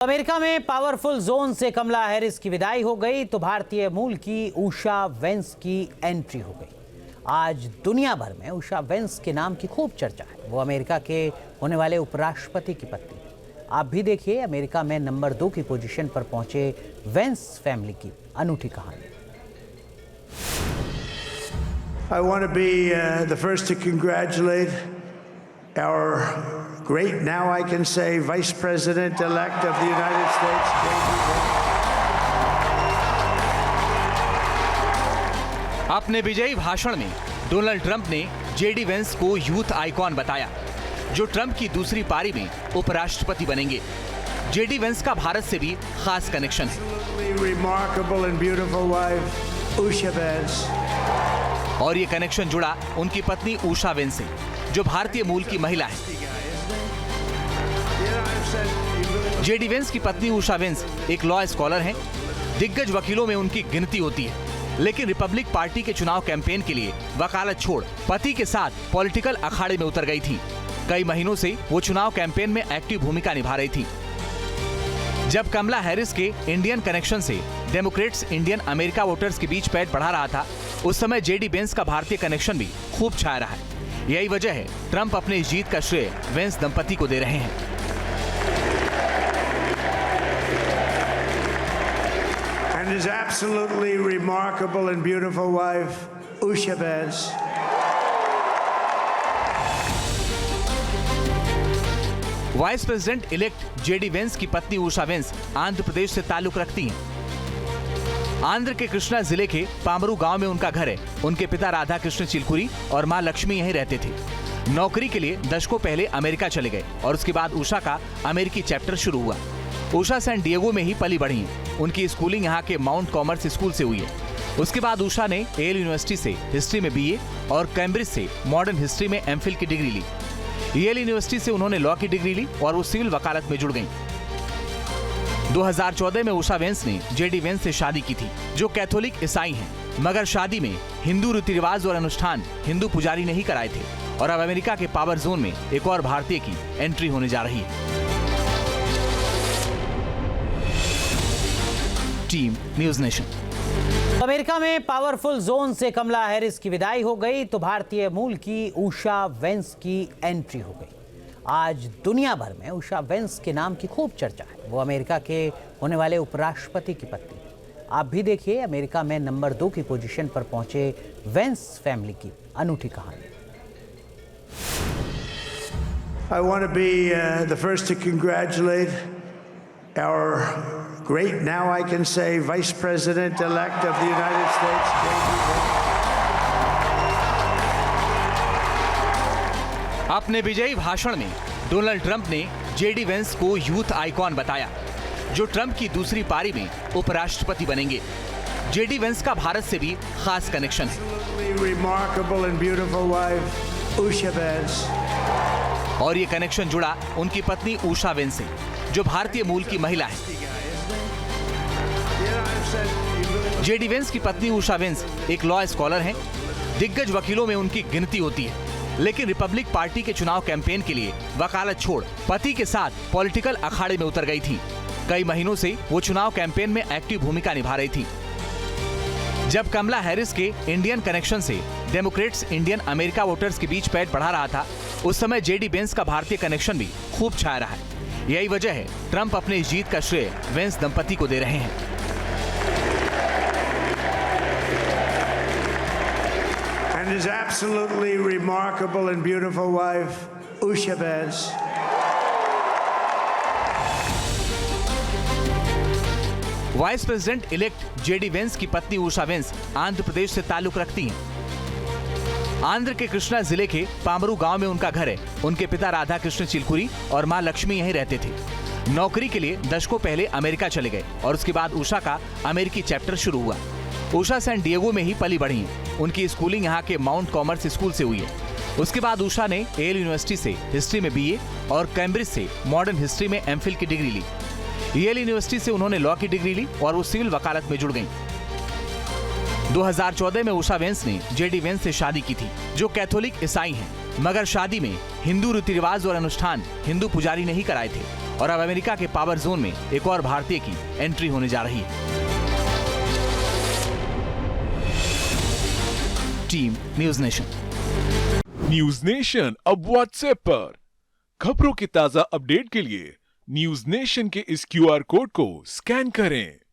America में powerful zone से कमला Harris की विदाई हो गई तो भारतीय मूल की उषा वेंस की एंट्री हो गई। आज दुनिया भर में उषा वेंस के नाम की खूब चर्चा है। वो अमेरिका के होने वाले उपराष्ट्रपति की पत्नी है। आप भी देखिए अमेरिका में नंबर 2 की पोजीशन पर पहुंचे वेंस फैमिली की अनूठी कहानी। I want to be the first to congratulate our great, now I can say, Vice President-elect of the United States, J.D. Vance. अपने विजयी भाषण में डोनाल्ड ट्रंप ने जेडी वेंस को यूथ आइकॉन बताया, जो ट्रंप की दूसरी पारी में उपराष्ट्रपति बनेंगे। जेडी वेंस का भारत से भी खास कनेक्शन है Remarkable and beautiful wife, Usha Vance. और ये कनेक्शन जुड़ा उनकी पत्नी उषा वेंस से, जो भारतीय मूल की महिला है। जेडी वेंस की पत्नी उषा वेंस एक लॉ स्कॉलर हैं। दिग्गज वकीलों में उनकी गिनती होती है, लेकिन रिपब्लिक पार्टी के चुनाव कैंपेन के लिए वकालत छोड़ पति के साथ पॉलिटिकल अखाड़े में उतर गई थी। कई महीनों से वो चुनाव कैंपेन में एक्टिव भूमिका निभा रही थी। जब कमला हैरिस के इंडियन कनेक्शन से डेमोक्रेट्स इंडियन अमेरिका वोटर्स के बीच पैठ बढ़ा रहा था, उस समय जेडी वेंस का भारतीय कनेक्शन भी खूब छाया रहा है। यही वजह है ट्रंप अपने इस जीत का श्रेय वेंस दंपति को दे रहे हैं। And his absolutely remarkable and beautiful wife, Usha Vance. Vice president elect JD Vance की पत्नी उषा वेंस आंध्र प्रदेश से ताल्लुक रखती हैं। आंध्र के कृष्णा जिले के पामरू गांव में उनका घर है। उनके पिता राधा कृष्ण चिलकुरी और मां लक्ष्मी यहीं रहते थे। नौकरी के लिए दशकों पहले अमेरिका चले गए और उसके बाद उषा का अमेरिकी चैप्टर शुरू हुआ। उषा सैन डिएगो में ही पली बढ़ी हैं। उनकी स्कूलिंग यहाँ के माउंट कॉमर्स स्कूल से हुई है। उसके बाद उषा ने येल यूनिवर्सिटी से हिस्ट्री में बीए और कैम्ब्रिज से मॉडर्न हिस्ट्री में एमफिल की डिग्री ली। येल यूनिवर्सिटी से उन्होंने लॉ की डिग्री ली और वो सिविल वकालत में जुड़ गईं। 2014 में उषा वेंस ने जेडी वेंस से शादी की थी, जो कैथोलिक ईसाई हैं, मगर शादी में हिंदू रीति रिवाज और अनुष्ठान हिंदू पुजारी ने ही कराए थे। और अब अमेरिका के पावर जोन में एक और भारतीय की एंट्री होने जा रही है। Team news nation. अमेरिका में पावरफुल जोन से कमला हैरिस की विदाई हो गई तो भारतीय मूल की उषा वेंस की एंट्री हो गई। आज दुनिया भर में उषा वेंस के नाम की खूब चर्चा है। वो अमेरिका के होने वाले उपराष्ट्रपति की पत्नी है। आप भी देखिए अमेरिका में नंबर 2 की पोजीशन पर पहुंचे वेंस फैमिली की अनूठी कहानी। I want to be the first to congratulate our great, now I can say, Vice President-elect of the United States, J.D. Vance. अपने विजयी भाषण में डोनाल्ड ट्रंप ने जेडी वेंस को यूथ आइकॉन बताया, जो ट्रंप की दूसरी पारी में उपराष्ट्रपति बनेंगे। जेडी वेंस का भारत से भी खास कनेक्शन है Remarkable and beautiful wife, Usha Vance. और ये कनेक्शन जुड़ा उनकी पत्नी उषा वेंस से, जो भारतीय मूल की महिला है। जेडी वेंस की पत्नी उषा वेंस एक लॉ स्कॉलर हैं। दिग्गज वकीलों में उनकी गिनती होती है, लेकिन रिपब्लिक पार्टी के चुनाव कैंपेन के लिए वकालत छोड़ पति के साथ पॉलिटिकल अखाड़े में उतर गई थी। कई महीनों से वो चुनाव कैंपेन में एक्टिव भूमिका निभा रही थी। जब कमला हैरिस के इंडियन कनेक्शन से डेमोक्रेट्स इंडियन अमेरिका वोटर्स के बीच पैठ बढ़ा रहा था, उस समय जेडी वेंस का भारतीय कनेक्शन भी खूब छाया रहा है। यही वजह है ट्रंप अपने इस जीत का श्रेय वेंस दंपति को दे रहे हैं। And his absolutely remarkable and beautiful wife, Usha Vance. Vice president elect JD Vance की पत्नी उषा वेंस आंध्र प्रदेश से ताल्लुक रखती हैं। आंध्र के कृष्णा जिले के पामरू गांव में उनका घर है। उनके पिता राधा कृष्ण चिलकुरी और मां लक्ष्मी यहीं रहते थे। नौकरी के लिए दशकों पहले अमेरिका चले गए और उसके बाद उषा का अमेरिकी चैप्टर शुरू हुआ। उषा सैन डिएगो में ही पली बढ़ी हैं। उनकी स्कूलिंग यहाँ के माउंट कॉमर्स स्कूल से हुई है। उसके बाद उषा ने येल यूनिवर्सिटी से हिस्ट्री में बीए और कैम्ब्रिज से मॉडर्न हिस्ट्री में एमफिल की डिग्री ली। येल यूनिवर्सिटी से उन्होंने लॉ की डिग्री ली और वो सिविल वकालत में जुड़ गईं। 2014 में उषा वेंस ने जेडी वेंस से शादी की थी, जो कैथोलिक ईसाई हैं, मगर शादी में हिंदू रीति रिवाज और अनुष्ठान हिंदू पुजारी ने ही कराए थे। और अब अमेरिका के पावर जोन में एक और भारतीय की एंट्री होने जा रही है। Team news nation. News nation अब व्हाट्सएप पर खबरों की ताजा अपडेट के लिए न्यूज नेशन के इस QR कोड को स्कैन करें।